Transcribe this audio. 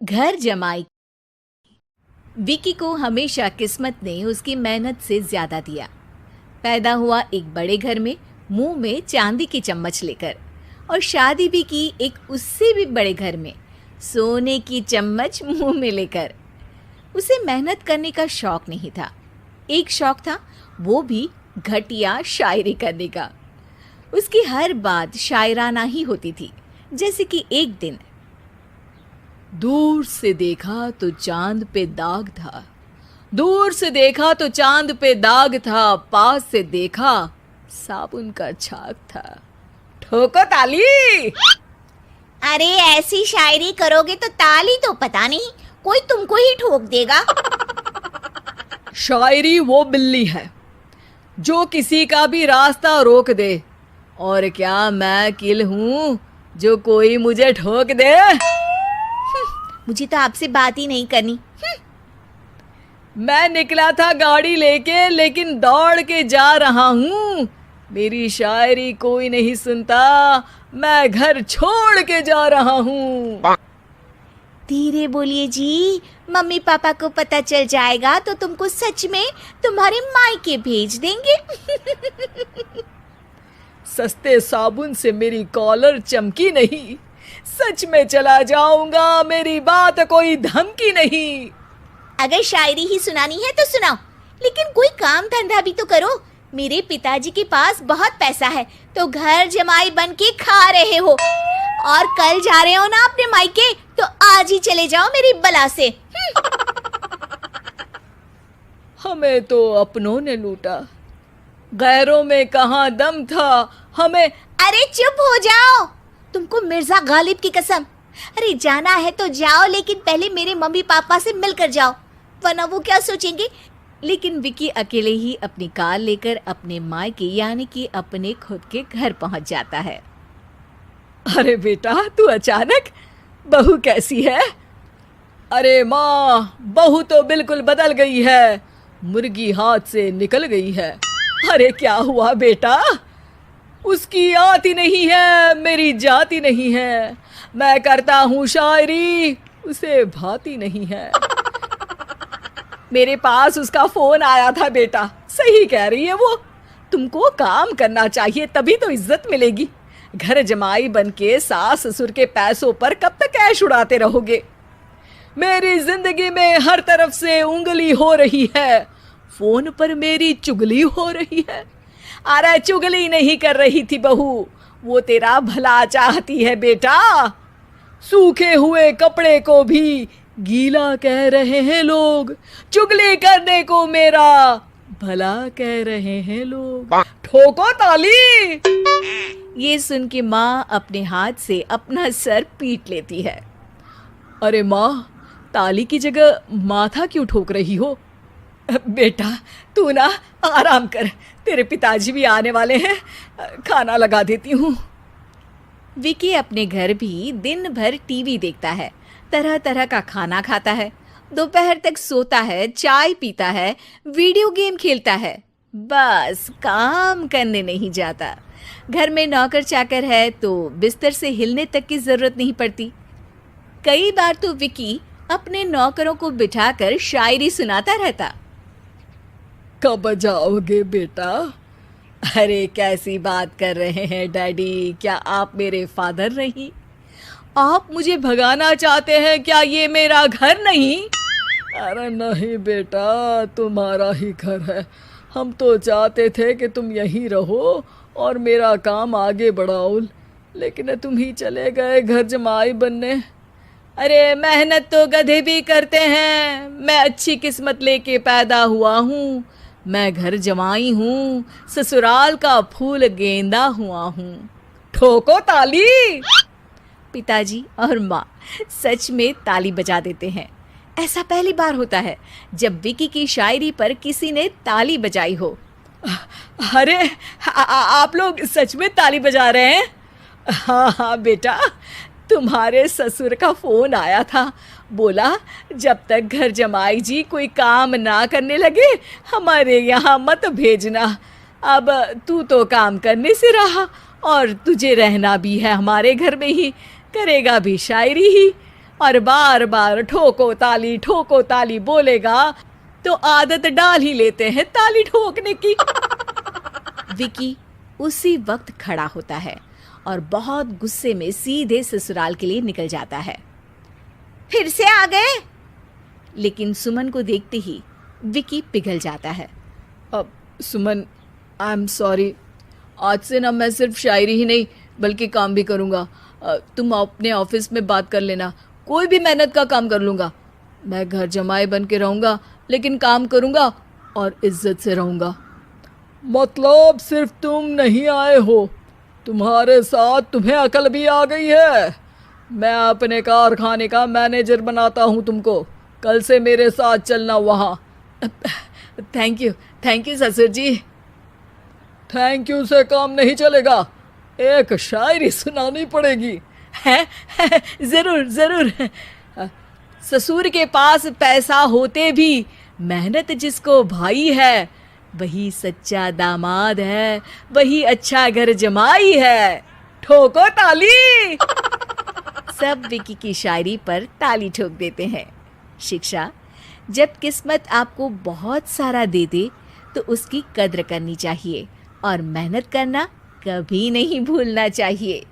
घर जमाई। विकी को हमेशा किस्मत ने उसकी मेहनत से ज्यादा दिया। पैदा हुआ एक बड़े घर में, मुंह में चांदी की चम्मच लेकर, और शादी भी की एक उससे भी बड़े घर में, सोने की चम्मच मुंह में लेकर। उसे मेहनत करने का शौक नहीं था। एक शौक था, वो भी घटिया शायरी करने का। उसकी हर बात शायराना ही होती थी। जैसे कि एक दिन, दूर से देखा तो चांद पे दाग था, दूर से देखा तो चांद पे दाग था, पास से देखा साबुन का छाग था। ठोको ताली। अरे ऐसी शायरी करोगे तो ताली तो पता नहीं, कोई तुमको ही ठोक देगा। शायरी वो बिल्ली है जो किसी का भी रास्ता रोक दे, और क्या मैं किल हूं जो कोई मुझे ठोक दे। मुझे तो आपसे बात ही नहीं करनी। मैं निकला था गाड़ी लेके, लेकिन दौड़ के जा रहा हूँ। मेरी शायरी कोई नहीं सुनता, मैं घर छोड़ के जा रहा हूँ। धीरे बोलिए जी, मम्मी पापा को पता चल जाएगा तो तुमको सच में तुम्हारे मायके भेज देंगे। सस्ते साबुन से मेरी कॉलर चमकी नहीं, सच में चला जाऊंगा, मेरी बात कोई धमकी नहीं। अगर शायरी ही सुनानी है तो सुनाओ, लेकिन कोई काम धंधा भी तो करो। मेरे पिताजी के पास बहुत पैसा है, तो घर जमाई बन के खा रहे हो, और कल जा रहे हो ना अपने मायके, तो आज ही चले जाओ मेरी बला से। हमें तो अपनों ने लूटा, गैरों में कहाँ दम था हमें। अरे चुप हो जाओ, तुमको मिर्जा गालिब की कसम। अरे जाना है तो जाओ, लेकिन पहले मेरे मम्मी पापा से मिलकर जाओ, वरना वो क्या सोचेंगे। लेकिन विकी अकेले ही अपनी कार लेकर अपने मायके यानी कि अपने खुद के घर पहुंच जाता है। अरे बेटा, तू अचानक, बहू कैसी है? अरे माँ, बहू तो बिल्कुल बदल गई है, मुर्गी हाथ से निकल गई है। अरे क्या हुआ बेटा? उसकी आती नहीं है, मेरी जाती नहीं है। मैं करता हूँ शायरी, उसे भाती नहीं है। मेरे पास उसका फोन आया था बेटा, सही कह रही है वो। तुमको काम करना चाहिए, तभी तो इज्जत मिलेगी। घर जमाई बन के सास ससुर के पैसों पर कब तक ऐश उड़ाते रहोगे? मेरी जिंदगी में हर तरफ से उंगली हो रही है, फोन पर मेरी चुगली हो रही है। अरे चुगली नहीं कर रही थी बहू, वो तेरा भला चाहती है बेटा। सूखे हुए कपड़े को भी गीला कह रहे हैं लोग, चुगली करने को मेरा भला कह रहे हैं लोग। ठोको ताली। ये सुन के माँ अपने हाथ से अपना सर पीट लेती है। अरे माँ, ताली की जगह माथा क्यों ठोक रही हो? बेटा तू ना आराम कर, तेरे पिताजी भी आने वाले हैं, खाना लगा देती हूँ। विकी अपने घर भी दिन भर टीवी देखता है, तरह तरह का खाना खाता है, दोपहर तक सोता है, चाय पीता है, वीडियो गेम खेलता है, बस काम करने नहीं जाता। घर में नौकर चाकर है तो बिस्तर से हिलने तक की जरूरत नहीं पड़ती। कई बार तो विकी अपने नौकरों को बिठाकर शायरी सुनाता रहता। कब जाओगे बेटा? अरे कैसी बात कर रहे हैं डैडी, क्या आप मेरे फादर नहीं? आप मुझे भगाना चाहते हैं क्या? ये मेरा घर नहीं। अरे नहीं बेटा, तुम्हारा ही घर है। हम तो चाहते थे कि तुम यहीं रहो और मेरा काम आगे बढ़ाओ, लेकिन तुम ही चले गए घर जमाई बनने। अरे मेहनत तो गधे भी करते हैं, मैं अच्छी किस्मत लेके पैदा हुआ हूँ, मैं घर जमाई हूँ, ससुराल का फूल गेंदा हुआ हूँ। ठोको ताली। पिताजी और माँ सच में ताली बजा देते हैं। ऐसा पहली बार होता है जब विकी की शायरी पर किसी ने ताली बजाई हो। अरे आप लोग सच में ताली बजा रहे हैं? हाँ हाँ बेटा, तुम्हारे ससुर का फोन आया था, बोला जब तक घर जमाई जी कोई काम ना करने लगे हमारे यहाँ मत भेजना। अब तू तो काम करने से रहा और तुझे रहना भी है हमारे घर में ही, करेगा भी शायरी ही। और बार बार ठोको ताली बोलेगा तो आदत डाल ही लेते हैं ताली ठोकने की। विकी उसी वक्त खड़ा होता है और बहुत गुस्से में सीधे ससुराल के लिए निकल जाता है। फिर से आ गए? लेकिन सुमन को देखते ही विकी पिघल जाता है। अब सुमन, आई एम सॉरी, आज से ना मैं सिर्फ शायरी ही नहीं बल्कि काम भी करूँगा। तुम अपने ऑफिस में बात कर लेना, कोई भी मेहनत का काम कर लूँगा। मैं घर जमाई बन के रहूँगा लेकिन काम करूँगा और इज्जत से रहूँगा। मतलब सिर्फ तुम नहीं आए हो, तुम्हारे साथ तुम्हें अकल भी आ गई है। मैं अपने कारखाने का मैनेजर बनाता हूँ तुमको, कल से मेरे साथ चलना वहाँ। थैंक यू ससुर जी। थैंक यू से काम नहीं चलेगा, एक शायरी सुनानी पड़ेगी। है जरूर। ससुर के पास पैसा होते भी मेहनत जिसको भाई है, वही सच्चा दामाद है, वही अच्छा घर जमाई है। ठोको ताली। सब विकी की शायरी पर ताली ठोक देते हैं। शिक्षा: जब किस्मत आपको बहुत सारा दे दे तो उसकी कद्र करनी चाहिए और मेहनत करना कभी नहीं भूलना चाहिए।